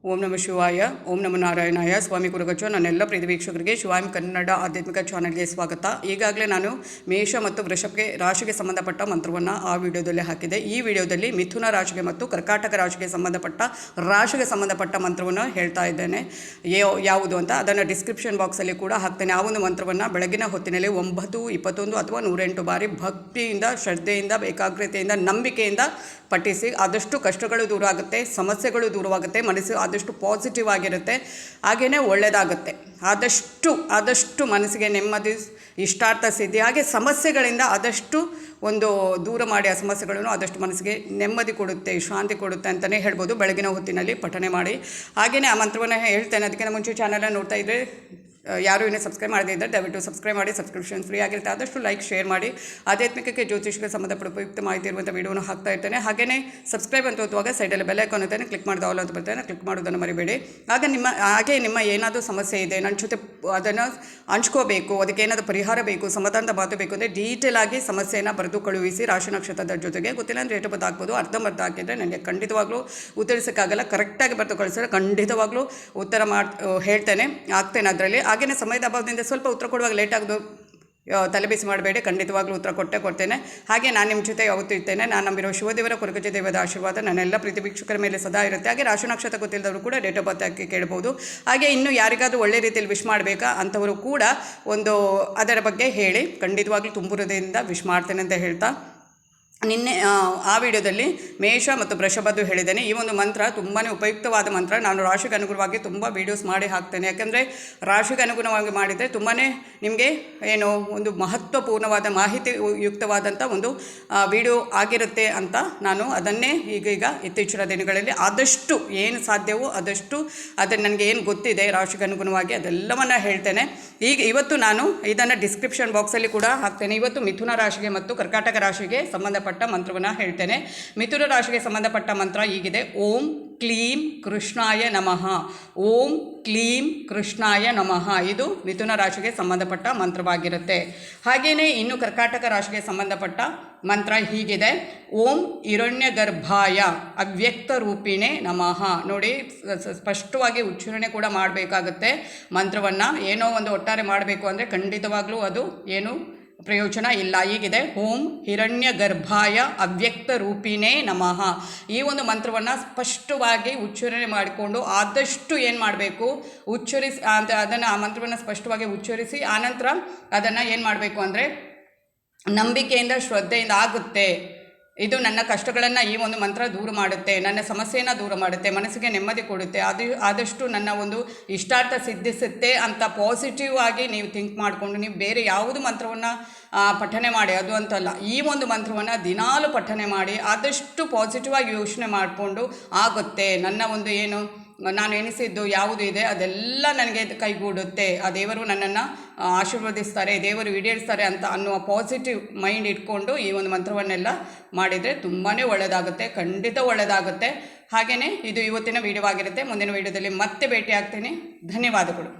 ಓಂ ನಮಃ ಶಿವಾಯ, ಓಂ ನಮೋ ನಾರಾಯಣಾಯ. ಸ್ವಾಮಿ ಗುರುಗಚ್ಚು. ನನ್ನೆಲ್ಲ ಪ್ರೀತಿ ವೀಕ್ಷಕರಿಗೆ ಶಿವಾಯಂ ಕನ್ನಡ ಆಧ್ಯಾತ್ಮಿಕ ಚಾನಲ್ಗೆ ಸ್ವಾಗತ. ಈಗಾಗಲೇ ನಾನು ಮೇಷ ಮತ್ತು ವೃಷಭಕ್ಕೆ ರಾಶಿಗೆ ಸಂಬಂಧಪಟ್ಟ ಮಂತ್ರವನ್ನು ಆ ವಿಡಿಯೋದಲ್ಲಿ ಹಾಕಿದೆ. ಈ ವಿಡಿಯೋದಲ್ಲಿ ಮಿಥುನ ರಾಶಿಗೆ ಮತ್ತು ಕರ್ಕಾಟಕ ರಾಶಿಗೆ ಸಂಬಂಧಪಟ್ಟ ಮಂತ್ರವನ್ನು ಹೇಳ್ತಾ ಇದ್ದೇನೆ. ಯಾವುದು ಅಂತ ಅದನ್ನು ಡಿಸ್ಕ್ರಿಪ್ಷನ್ ಬಾಕ್ಸಲ್ಲಿ ಕೂಡ ಹಾಕ್ತೇನೆ. ಆ ಒಂದು ಮಂತ್ರವನ್ನು ಬೆಳಗಿನ ಹೊತ್ತಿನಲ್ಲಿ 9, 21 ಅಥವಾ 108 ಬಾರಿ ಭಕ್ತಿಯಿಂದ, ಶ್ರದ್ಧೆಯಿಂದ, ಏಕಾಗ್ರತೆಯಿಂದ, ನಂಬಿಕೆಯಿಂದ ಪಠಿಸಿ. ಆದಷ್ಟು ಕಷ್ಟಗಳು ದೂರ ಆಗುತ್ತೆ, ಸಮಸ್ಯೆಗಳು ದೂರವಾಗುತ್ತೆ, ಮನಸ್ಸು ಆದಷ್ಟು ಪಾಸಿಟಿವ್ ಆಗಿರುತ್ತೆ, ಹಾಗೆಯೇ ಒಳ್ಳೆಯದಾಗುತ್ತೆ. ಆದಷ್ಟು ಮನಸ್ಸಿಗೆ ನೆಮ್ಮದಿ, ಇಷ್ಟಾರ್ಥ ಸಿದ್ಧಿ, ಹಾಗೆ ಸಮಸ್ಯೆಗಳಿಂದ ಆದಷ್ಟು ದೂರ ಮಾಡಿ ಆ ಸಮಸ್ಯೆಗಳನ್ನು ಆದಷ್ಟು ಮನಸ್ಸಿಗೆ ನೆಮ್ಮದಿ ಕೊಡುತ್ತೆ, ಶಾಂತಿ ಕೊಡುತ್ತೆ ಅಂತಲೇ ಹೇಳ್ಬೋದು. ಬೆಳಗಿನ ಹೊತ್ತಿನಲ್ಲಿ ಪಠನೆ ಮಾಡಿ. ಹಾಗೆಯೇ ಆ ಮಂತ್ರವನ್ನು ಹೇಳ್ತೇನೆ. ಅದಕ್ಕಿಂತ ಮುಂಚೆ ಚಾನಲನ್ನು ನೋಡ್ತಾ ಇದ್ದರೆ ಯಾರು ಇನ್ನೂ ಸಬ್ಸ್ಕ್ರೈಬ್ ಮಾಡದೇ ಇದ್ದರೆ ದಯವಿಟ್ಟು ಸಬ್ಸ್ಕ್ರೈಬ್ ಮಾಡಿ. ಸಬ್ಸ್ಕ್ರಿಪ್ಷನ್ ಫ್ರೀ ಆಗಿರುತ್ತೆ. ಆದಷ್ಟು ಲೈಕ್, ಶೇರ್ ಮಾಡಿ. ಆಧ್ಯಾತ್ಮಿಕಕ್ಕೆ, ಜ್ಯೋತಿಷಕ್ಕೆ ಸಂಬಂಧಪಟ್ಟ ಉಪಯುಕ್ತ ಮಾಹಿತಿ ಇರುವಂಥ ವಿಡಿಯೋನ ಹಾಕ್ತಾ ಇರ್ತೇನೆ. ಹಾಗೆಯೇ ಸಬ್ಸ್ಕ್ರೈಬ್ ಅಂತ ಓದುವಾಗ ಸೈಡಲ್ಲಿ ಬೆಲ್ ಐಕಾನ್ ಅಂತಾನೆ ಕ್ಲಿಕ್ ಮಾಡಿದ ಆಲ್ ಅಂತ ಬರ್ತೇನೆ, ಕ್ಲಿಕ್ ಮಾಡೋದನ್ನು ಮರಿಬೇಡಿ. ಹಾಗೆ ನಿಮ್ಮ ಏನಾದರೂ ಸಮಸ್ಯೆ ಇದೆ, ನನ್ನ ಜೊತೆ ಅದನ್ನು ಹಂಚ್ಕೋಬೇಕು, ಅದಕ್ಕೆ ಏನಾದರೂ ಪರಿಹಾರ ಬೇಕು, ಸಮಾಧಾನದ ಮಾತು ಬೇಕು ಅಂದರೆ ಡೀಟೇಲ್ ಆಗಿ ಸಮಸ್ಯೆಯನ್ನು ಬರೆದು ಕಳುಹಿಸಿ. ರಾಶಿ ನಕ್ಷತ್ರದ ಜೊತೆಗೆ ಗೊತ್ತಿಲ್ಲ ಅಂದರೆ ರೇಟು ಬದ್ದು ಹಾಕ್ಬೋದು. ಅರ್ಧಂಬರ್ಧ ಹಾಕಿದರೆ ನನಗೆ ಖಂಡಿತವಾಗ್ಲೂ ಉತ್ತರಿಸೋಕ್ಕಾಗಲ್ಲ. ಕರೆಕ್ಟಾಗಿ ಬರೆದು ಕಳಿಸಿದ್ರೆ ಖಂಡಿತವಾಗ್ಲೂ ಉತ್ತರ ಹೇಳ್ತೇನೆ, ಆಗ್ತೇನೆ ಅದರಲ್ಲಿ. ಹಾಗೆಯೇ ಸಮಯದ ಅಭಾವದಿಂದ ಸ್ವಲ್ಪ ಉತ್ತರ ಕೊಡುವಾಗ ಲೇಟ್ ಆಗೋದು ತಲೆಬಿಸಿ ಮಾಡಬೇಡಿ, ಖಂಡಿತವಾಗ್ಲೂ ಉತ್ತರ ಕೊಡ್ತೇನೆ. ಹಾಗೆ ನಾನು ನಿಮ್ಮ ಜೊತೆ ಯಾವತ್ತೂ ಇರ್ತೇನೆ. ನಾನು ನಂಬಿರೋ ಶಿವದೇವರ, ಕೊರಗಜ್ಜ ದೇವದ ಆಶೀರ್ವಾದ ನನ್ನೆಲ್ಲ ಪ್ರೀತಿ ವೀಕ್ಷಕರ ಮೇಲೆ ಸದಾ ಇರುತ್ತೆ. ಹಾಗೆ ರಾಶಿ ನಕ್ಷತ್ರ ಗೊತ್ತಿಲ್ಲದವರು ಕೂಡ ಡೇಟ್ ಆಫ್ ಬರ್ತ್ ಹಾಕಿ ಕೇಳ್ಬೋದು. ಹಾಗೆ ಇನ್ನೂ ಯಾರಿಗಾದರೂ ಒಳ್ಳೆ ರೀತಿಯಲ್ಲಿ ವಿಶ್ ಮಾಡಬೇಕಾ ಅಂಥವರು ಕೂಡ ಅದರ ಬಗ್ಗೆ ಹೇಳಿ. ಖಂಡಿತವಾಗ್ಲೂ ತುಂಬ ಹೃದಯದಿಂದ ವಿಶ್ ಮಾಡ್ತೇನೆ ಅಂತ ಹೇಳ್ತಾ, ನಿನ್ನೆ ಆ ವಿಡಿಯೋದಲ್ಲಿ ಮೇಷ ಮತ್ತು ವೃಷಭದ್ದು ಹೇಳಿದ್ದೇನೆ. ಈ ಒಂದು ಮಂತ್ರ ತುಂಬಾ ಉಪಯುಕ್ತವಾದ ಮಂತ್ರ. ನಾನು ರಾಶಿಗೆ ಅನುಗುಣವಾಗಿ ತುಂಬ ವೀಡಿಯೋಸ್ ಮಾಡಿ ಹಾಕ್ತೇನೆ. ಯಾಕೆಂದರೆ ರಾಶಿಗೆ ಅನುಗುಣವಾಗಿ ಮಾಡಿದರೆ ತುಂಬಾ ನಿಮಗೆ ಒಂದು ಮಹತ್ವಪೂರ್ಣವಾದ ಮಾಹಿತಿ ಯುಕ್ತವಾದಂಥ ವಿಡಿಯೋ ಆಗಿರುತ್ತೆ ಅಂತ ನಾನು ಅದನ್ನೇ ಈಗ ಇತ್ತೀಚಿನ ದಿನಗಳಲ್ಲಿ ಆದಷ್ಟು ಏನು ಸಾಧ್ಯವೋ ಆದಷ್ಟು ಅದನ್ನು ನನಗೆ ಏನು ಗೊತ್ತಿದೆ ರಾಶಿಗೆ ಅನುಗುಣವಾಗಿ ಅದೆಲ್ಲವನ್ನು ಹೇಳ್ತೇನೆ. ಇವತ್ತು ನಾನು ಇದನ್ನು ಡಿಸ್ಕ್ರಿಪ್ಷನ್ ಬಾಕ್ಸಲ್ಲಿ ಕೂಡ ಹಾಕ್ತೇನೆ. ಇವತ್ತು ಮಿಥುನ ರಾಶಿಗೆ ಮತ್ತು ಕರ್ಕಾಟಕ ರಾಶಿಗೆ ಸಂಬಂಧಪಟ್ಟ ಮಂತ್ರವನ್ನು ಹೇಳ್ತೇನೆ. ಮಿಥುನ ರಾಶಿಗೆ ಸಂಬಂಧಪಟ್ಟ ಮಂತ್ರ ಹೀಗಿದೆ: ಓಂ ಕ್ಲೀಂ ಕೃಷ್ಣಾಯ ನಮಃ. ಓಂ ಕ್ಲೀಂ ಕೃಷ್ಣಾಯ ನಮಃ. ಇದು ಮಿಥುನ ರಾಶಿಗೆ ಸಂಬಂಧಪಟ್ಟ ಮಂತ್ರವಾಗಿರುತ್ತೆ. ಹಾಗೆಯೇ ಇನ್ನು ಕರ್ಕಾಟಕ ರಾಶಿಗೆ ಸಂಬಂಧಪಟ್ಟ ಮಂತ್ರ ಹೀಗಿದೆ: ಓಂ ಹಿರಣ್ಯಗರ್ಭಾಯ ಅವ್ಯಕ್ತ ರೂಪಿಣೆ ನಮಃ. ನೋಡಿ, ಸ್ಪಷ್ಟವಾಗಿ ಉಚ್ಚಾರಣೆ ಕೂಡ ಮಾಡಬೇಕಾಗುತ್ತೆ ಮಂತ್ರವನ್ನು. ಏನೋ ಒಟ್ಟಾರೆ ಮಾಡಬೇಕು ಅಂದರೆ ಖಂಡಿತವಾಗ್ಲೂ ಅದು ಪ್ರಯೋಜನ ಇಲ್ಲ. ಹೀಗಿದೆ: ಓಂ ಹಿರಣ್ಯಗರ್ಭಾಯ ಅವ್ಯಕ್ತ ರೂಪಿಣೇ ನಮಃ. ಈ ಒಂದು ಮಂತ್ರವನ್ನು ಸ್ಪಷ್ಟವಾಗಿ ಉಚ್ಚಾರಣೆ ಮಾಡಿಕೊಂಡು ಆದಷ್ಟು ಏನು ಮಾಡಬೇಕು, ಉಚ್ಚರಿಸಿ ಆ ಮಂತ್ರವನ್ನು ಸ್ಪಷ್ಟವಾಗಿ ಉಚ್ಚರಿಸಿ ಆನಂತರ ಅದನ್ನು ಏನು ಮಾಡಬೇಕು ಅಂದರೆ ನಂಬಿಕೆಯಿಂದ, ಶ್ರದ್ಧೆಯಿಂದ ಆಗುತ್ತೆ, ಇದು ನನ್ನ ಕಷ್ಟಗಳನ್ನು ಈ ಒಂದು ಮಂತ್ರ ದೂರ ಮಾಡುತ್ತೆ, ನನ್ನ ಸಮಸ್ಯೆಯನ್ನು ದೂರ ಮಾಡುತ್ತೆ, ಮನಸ್ಸಿಗೆ ನೆಮ್ಮದಿ ಕೊಡುತ್ತೆ, ಆದಷ್ಟು ನನ್ನ ಇಷ್ಟಾರ್ಥ ಸಿದ್ಧಿಸುತ್ತೆ ಅಂತ ಪಾಸಿಟಿವ್ ಆಗಿ ನೀವು ಥಿಂಕ್ ಮಾಡಿಕೊಂಡು ನೀವು ಬೇರೆ ಯಾವುದು ಮಂತ್ರವನ್ನು ಪಠನೆ ಮಾಡಿ, ಅದು ಅಂತಲ್ಲ, ಈ ಒಂದು ಮಂತ್ರವನ್ನು ದಿನಾಲು ಪಠನೆ ಮಾಡಿ ಆದಷ್ಟು ಪಾಸಿಟಿವ್ ಆಗಿ ಯೋಚನೆ ಮಾಡಿಕೊಂಡು ಆಗುತ್ತೆ, ನನ್ನ ನಾನು ಎಣಿಸಿದ್ದು ಯಾವುದು ಇದೆ ಅದೆಲ್ಲ ನನಗೆ ಕೈಗೂಡುತ್ತೆ, ಆ ದೇವರು ನನ್ನನ್ನು ಆಶೀರ್ವದಿಸ್ತಾರೆ, ದೇವರು ಈಡೇರಿಸ್ತಾರೆ ಅಂತ ಅನ್ನುವ ಪಾಸಿಟಿವ್ ಮೈಂಡ್ ಇಟ್ಕೊಂಡು ಈ ಒಂದು ಮಂತ್ರವನ್ನೆಲ್ಲ ಮಾಡಿದರೆ ತುಂಬಾ ಒಳ್ಳೆಯದಾಗುತ್ತೆ, ಖಂಡಿತ ಒಳ್ಳೆಯದಾಗುತ್ತೆ. ಹಾಗೆಯೇ ಇದು ಇವತ್ತಿನ ವಿಡಿಯೋ ಆಗಿರುತ್ತೆ. ಮುಂದಿನ ವಿಡಿಯೋದಲ್ಲಿ ಮತ್ತೆ ಭೇಟಿ ಆಗ್ತೀನಿ. ಧನ್ಯವಾದಗಳು.